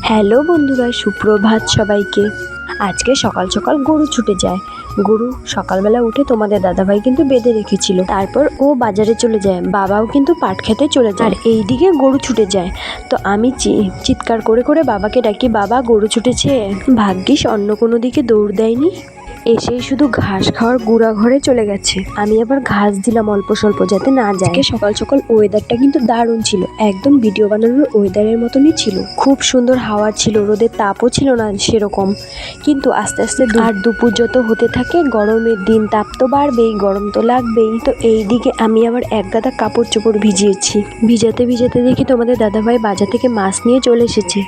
Hello বন্ধুরা, সুপ্রভাত সবাইকে। আজকে সকাল সকাল গরু ছুটে যায়। গরু সকালবেলা উঠে তোমাদের দাদাভাই কিন্তু বেঁধে রেখেছিল, তারপর ও বাজারে চলে যায়, বাবাও কিন্তু পাট খেতে চলে যায়, আর এইদিকে গরু ছুটে যায়। তো আমি চিৎকার করে করে বাবাকে ডাকি, বাবা গরু ছুটেছে। ভাগ্যিস অন্য কোনো দিকে দৌড় দেয়নি, এসেই শুধু ঘাস খাওয়ার গুঁড়া ঘরে চলে গেছে। আমি আবার ঘাস দিলাম অল্প স্বল্প যাতে না যায়। সকাল সকাল ওয়েদারটা কিন্তু দারুণ ছিল, একদম ভিডিও বানানোর ওয়েদারের মতনই ছিল। খুব সুন্দর হাওয়া ছিল, রোদের তাপও ছিল না সেরকম। কিন্তু আস্তে আস্তে আর দুপুর যত হতে থাকে, গরমের দিন, তাপ তো বাড়বেই, গরম তো লাগবেই। তো এইদিকে আমি আবার এক গাদা কাপড় চোপড় ভিজিয়েছি। ভিজাতে ভিজাতে দেখি তোমাদের দাদাভাই বাজার থেকে মাছ নিয়ে চলে এসেছে।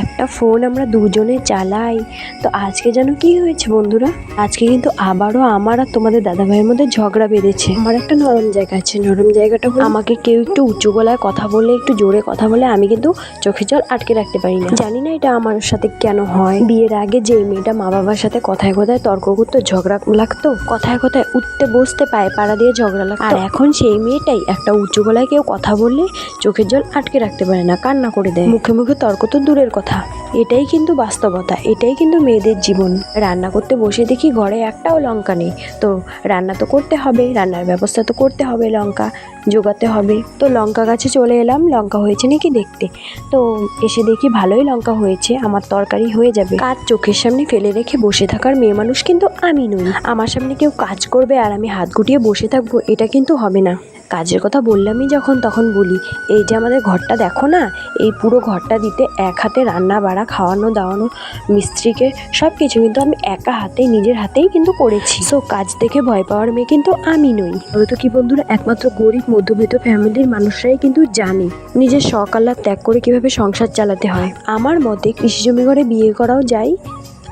একটা ফোন আমরা দুজনে চালাই। তো আজকে যেন কি হয়েছে বন্ধুরা, আজকে কিন্তু আবারও আমার আর তোমাদের দাদাভাইয়ের মধ্যে ঝগড়া বেঁধেছে। আমার একটা নরম জায়গা আছে, নরম জায়গাটা হলো আমাকে কেউ একটু উঁচু গলায় কথা বলে, একটু জোরে কথা বলে, আমি কিন্তু চোখে জল আটকে রাখতে পারি না। জানি না এটা আমার সাথে কেন হয়। বিয়ের আগে যে মেয়েটা মা বাবার সাথে কথায় কথায় তর্ক করতো, ঝগড়া লাগতো, কথায় কথায় উঠতে বসতে পায়ে পাড়া দিয়ে ঝগড়া লাগতো, আর এখন সেই মেয়েটাই একটা উঁচু গলায় কেউ কথা বললে চোখের জল আটকে রাখতে পারে না, কান্না করে দেয়। মুখে মুখে তর্ক তো দূরের কথা, এটাই কিন্তু বাস্তবতা, এটাই কিন্তু মেয়েদের জীবন। রান্না করতে বসে দেখি ঘরে একটাও লঙ্কা নেই। তো রান্না তো করতে হবে, রান্নার ব্যবস্থা তো করতে হবে, লঙ্কা জোগাতে হবে। তো লঙ্কা গাছে চলে এলাম, লঙ্কা হয়েছে নাকি দেখতে। তো এসে দেখি ভালোই লঙ্কা হয়েছে, আমার তরকারি হয়ে যাবে। কাজ চোখের সামনে ফেলে রেখে বসে থাকার মেয়ে মানুষ কিন্তু আমি নই। আমার সামনে কেউ কাজ করবে আর আমি হাত গুটিয়ে বসে থাকবো, এটা কিন্তু হবে না। কাজের কথা বললামই যখন, তখন বলি, এই যে আমাদের ঘরটা দেখো না, এই পুরো ঘরটা দিতে এক হাতে রান্না বাড়া, খাওয়ানো দাওয়ানো, মিস্ত্রিকে সব কিছু কিন্তু আমি একা হাতে নিজের হাতেই কিন্তু করেছি। সো কাজ দেখে ভয় পাওয়ার মেয়ে কিন্তু আমি নই। তো কি বন্ধুরা, একমাত্র গরিব মধ্যবিত্ত ফ্যামিলির মানুষরাই কিন্তু জানে নিজের শখ আহ্লাদ ত্যাগ করে কিভাবে সংসার চালাতে হয়। আমার মতে কৃষি জমি ঘরে বিয়ে করাও যায়,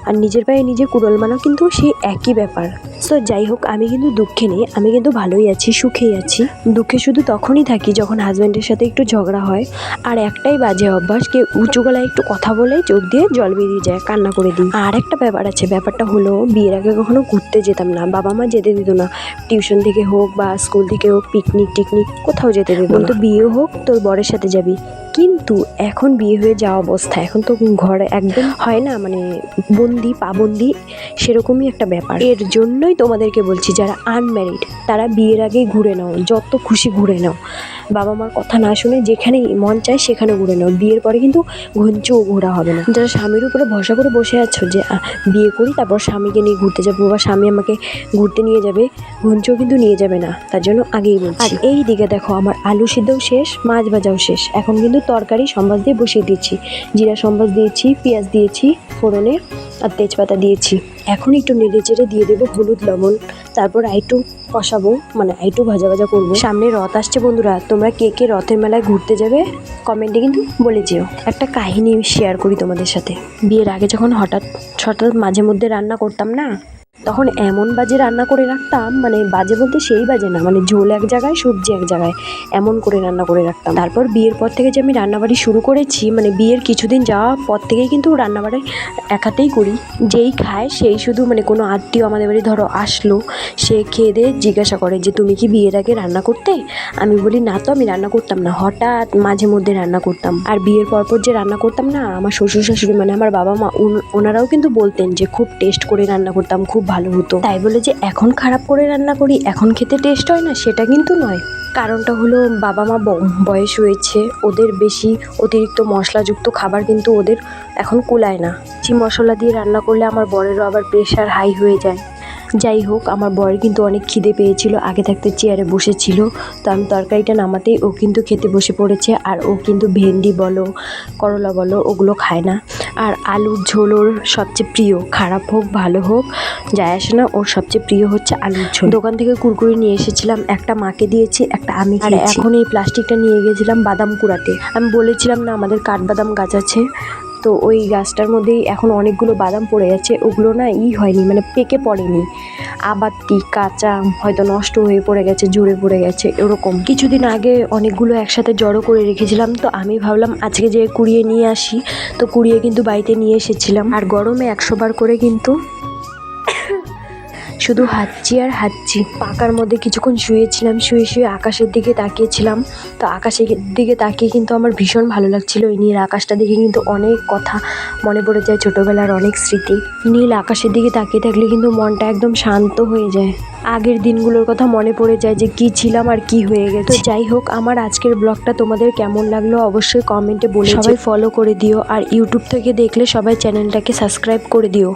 আর নিজের পায়ে নিজে কুড়াল মানাও কিন্তু সেই একই ব্যাপার। সো যাই হোক, আমি কিন্তু দুঃখে নেই, আমি কিন্তু ভালোই আছি, সুখেই আছি। দুঃখে শুধু তখনই থাকি যখন হাজব্যান্ডের সাথে একটু ঝগড়া হয়, আর একটাই বাজে অভ্যাস, কেউ উঁচু গলায় একটু কথা বলে চোখ দিয়ে জল বেরিয়ে যায়, কান্না করে দিই। আর একটা ব্যাপার আছে, ব্যাপারটা হলো বিয়ের আগে কখনো ঘুরতে যেতাম না, বাবা মা যেতে দিত না। টিউশন থেকে হোক বা স্কুল থেকে হোক, পিকনিক টিকনিক কোথাও যেতে দিত না। তো বিয়ে হোক তোর বরের সাথে যাবি, কিন্তু এখন বিয়ে হয়ে যাওয়া অবস্থা, এখন তো ঘরে একদম হয় না, মানে বন্দি পাবন্দি সেরকমই একটা ব্যাপার। এর জন্যই তোমাদেরকে বলছি, যারা আনম্যারিড তারা বিয়ের আগেই ঘুরে নাও, যত খুশি ঘুরে নাও, বাবা মার কথা না শুনে যেখানে মন চায় সেখানে ঘুরে নাও। বিয়ের পরে কিন্তু ঘঞ্চও ঘোরা হবে না। যারা স্বামীর উপরে ভরসা করে বসে আছো যে বিয়ে করি তারপর স্বামীকে নিয়ে ঘুরতে যাবো বা স্বামী আমাকে ঘুরতে নিয়ে যাবে, ঘঞ্চও কিন্তু নিয়ে যাবে না, তার জন্য আগেই বলছি। আর এই দিকে দেখো, আমার আলু সিদ্ধও শেষ, মাছ ভাজাও শেষ, এখন কিন্তু তরকারি সম্বাস দিয়ে বসিয়ে দিয়েছি। জিরা সম্বাস দিয়েছি, পেঁয়াজ দিয়েছি ফোড়নে, আর তেজপাতা দিয়েছি। এখন একটু নেড়ে চেড়ে দিয়ে দেবো হলুদ লবণ, তারপর আইটু কষাবো, মানে আইটু ভাজা ভাজা করবো। সামনে রথ আসছে বন্ধুরা, তোমরা কে কে রথের মেলায় ঘুরতে যাবে কমেন্টে কিন্তু বলে যেও। একটা কাহিনী শেয়ার করি তোমাদের সাথে। বিয়ের আগে যখন হঠাৎ মাঝে মধ্যে রান্না করতাম না, তখন এমন বাজে রান্না করে রাখতাম, মানে বাজে বলতে সেই বাজে না, মানে ঝোল এক জায়গায় সবজি এক জায়গায়, এমন করে রান্না করে রাখতাম। তারপর বিয়ের পর থেকে যে আমি রান্নাবাড়ি শুরু করেছি, মানে বিয়ের কিছুদিন যাওয়ার পর থেকেই কিন্তু রান্নাবাড়ি এক হাতেই করি। যেই খায় সেই শুধু, মানে কোনো আত্মীয় আমাদের বাড়ি ধরো আসলো, সে খেয়ে দিয়ে জিজ্ঞাসা করে যে তুমি কি বিয়ের আগে রান্না করতে? আমি বলি না তো, আমি রান্না করতাম না, হঠাৎ মাঝে মধ্যে রান্না করতাম। আর বিয়ের পরপর যে রান্না করতাম না, আমার শ্বশুর শাশুড়ি মানে আমার বাবা মা ওনারাও কিন্তু বলতেন যে খুব টেস্ট করে রান্না করতাম, খুব ভালো হতো। তাই বলে যে এখন খারাপ করে রান্না করি, এখন খেতে টেস্ট হয় না, সেটা কিন্তু নয়। কারণটা হলো বাবা মা বয়স হয়েছে, ওদের বেশি অতিরিক্ত মশলাযুক্ত খাবার কিন্তু ওদের এখন কুলায় না। মশলা দিয়ে রান্না করলে আমার বরেরও আবার প্রেশার হাই হয়ে যায়। যাই হোক, আমার বরের কিন্তু অনেক খিদে পেয়েছিল, আগে থাকতে চেয়ারে বসেছিল, তো আমি তরকারিটা নামাতেই ও কিন্তু খেতে বসে পড়েছে। আর ও কিন্তু ভেন্ডি বলো, করলা বলো, ওগুলো খায় না। আর আলুর ঝোল ওর সবচেয়ে প্রিয়, খারাপ হোক ভালো হোক যায় আসে না, ওর সবচেয়ে প্রিয় হচ্ছে আলুর ঝোল। দোকান থেকে কুরকুরি নিয়ে এসেছিলাম, একটা মাকে দিয়েছি, একটা আমি খেয়েছি। আর এখন এই প্লাস্টিকটা নিয়ে গেছিলাম বাদাম কুড়াতে। আমি বলেছিলাম না আমাদের কাঠবাদাম গাছ আছে, তো ওই গাছটার মধ্যেই এখন অনেকগুলো বাদাম পড়ে যাচ্ছে, ওগুলো না হয়নি, মানে পেকে পড়েনি, আবারটি কাঁচা হয়তো নষ্ট হয়ে পড়ে গেছে, ঝরে পড়ে গেছে এরকম। কিছুদিন আগে অনেকগুলো একসাথে জড়ো করে রেখেছিলাম, তো আমি ভাবলাম আজকে যে কুড়িয়ে নিয়ে আসি, তো কুড়িয়ে কিন্তু বাড়িতে নিয়ে এসেছিলাম। আর গরমে 100 বার করে কিন্তু শুধু হাঁটছি আর হাঁটছি। পাকার মধ্যে কিছুক্ষণ শুয়েছিলাম, শুয়ে আকাশের দিকে তাকিয়েছিলাম। তো আকাশের দিকে তাকিয়ে কিন্তু আমার ভীষণ ভালো লাগছিল। এই নীল আকাশটা দেখে কিন্তু অনেক কথা মনে পড়ে যায়, ছোটোবেলার অনেক স্মৃতি। নীল আকাশের দিকে তাকিয়ে থাকলে কিন্তু মনটা একদম শান্ত হয়ে যায়। আগের দিনগুলোর কথা মনে পড়ে যায় যে কি ছিলাম আর কি হয়ে গেছে। তো যাই হোক, আমার আজকের ব্লগটা তোমাদের কেমন লাগলো অবশ্যই কমেন্টে বলে। সবাই ফলো করে দিও, আর ইউটিউব থেকে দেখলে সবাই চ্যানেলটাকে সাবস্ক্রাইব করে দিও।